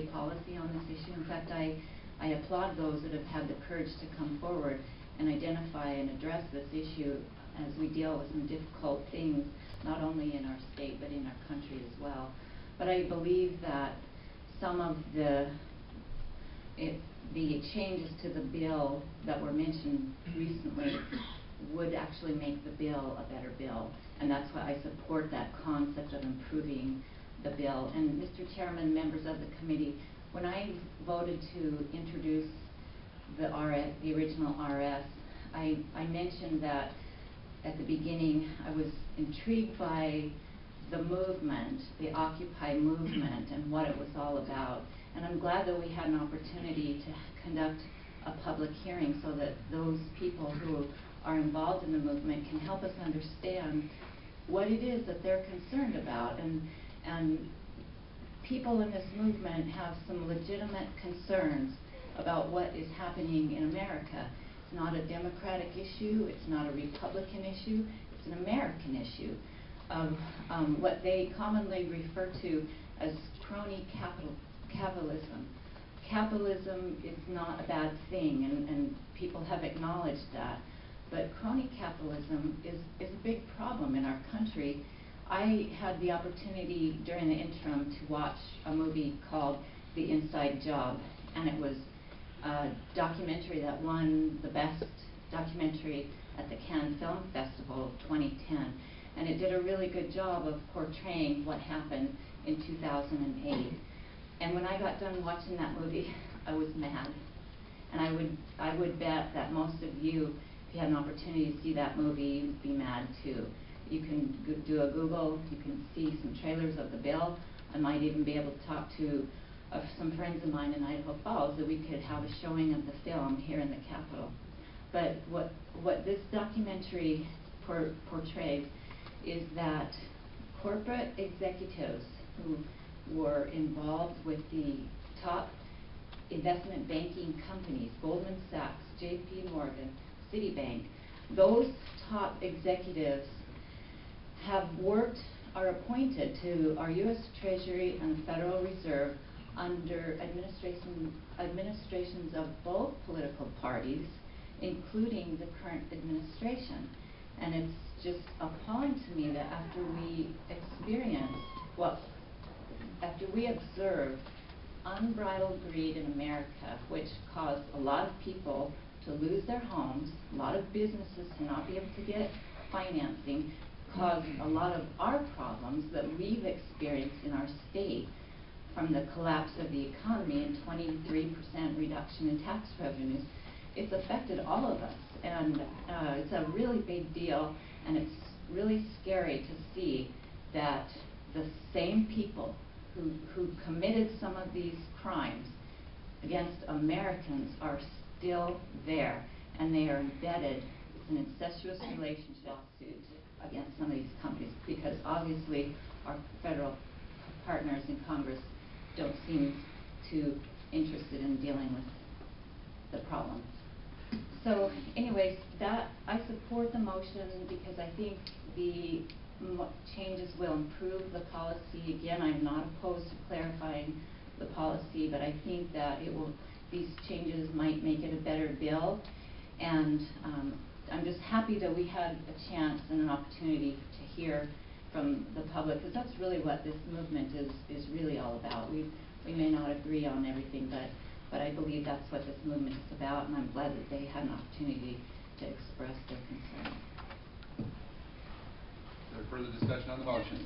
policy on this issue. In fact, I applaud those that have had the courage to come forward and identify and address this issue as we deal with some difficult things, not only in our state but in our country as well. But I believe that some of the changes to the bill that were mentioned recently would actually make the bill a better bill, and that's why I support that concept of improving the bill. And Mr. Chairman, members of the committee, when I voted to introduce the original RS, I mentioned that at the beginning I was intrigued by the movement, the Occupy movement, and what it was all about. And I'm glad that we had an opportunity to conduct a public hearing so that those people who are involved in the movement can help us understand what it is that they're concerned about. And people in this movement have some legitimate concerns about what is happening in America. It's not a Democratic issue, it's not a Republican issue, it's an American issue of what they commonly refer to as crony capitalism. Capitalism is not a bad thing, and people have acknowledged that. But crony capitalism is a big problem in our country. I had the opportunity during the interim to watch a movie called The Inside Job, and it was a documentary that won the best documentary at the Cannes Film Festival of 2010. And it did a really good job of portraying what happened in 2008. And when I got done watching that movie, I was mad. And I would bet that most of you, if you had an opportunity to see that movie, you'd be mad too. You can do a Google, you can see some trailers of the bill. I might even be able to talk to some friends of mine in Idaho Falls that we could have a showing of the film here in the Capitol. But what this documentary portrays is that corporate executives who were involved with the top investment banking companies, Goldman Sachs, JP Morgan, Citibank, those top executives are appointed to our U.S. Treasury and the Federal Reserve under administrations of both political parties, including the current administration. And it's just appalling to me that after we observed unbridled greed in America, which caused a lot of people to lose their homes, a lot of businesses to not be able to get financing, caused a lot of our problems that we've experienced in our state, from the collapse of the economy and 23% reduction in tax revenues. It's affected all of us, and it's a really big deal, and it's really scary to see that the same people who committed some of these crimes against Americans are still there, and they are embedded. It's an incestuous relationship lawsuit against some of these companies, because obviously our federal partners in Congress don't seem too interested in dealing with the problem. So anyways, I support the motion because I think the changes will improve the policy. Again, I'm not opposed to clarifying the policy, but I think that these changes might make it a better bill. And I'm just happy that we had a chance and an opportunity to hear from the public, because that's really what this movement is really all about. We may not agree on everything, but I believe that's what this movement is about, and I'm glad that they had an opportunity to express their concern. Is there further discussion on the motion?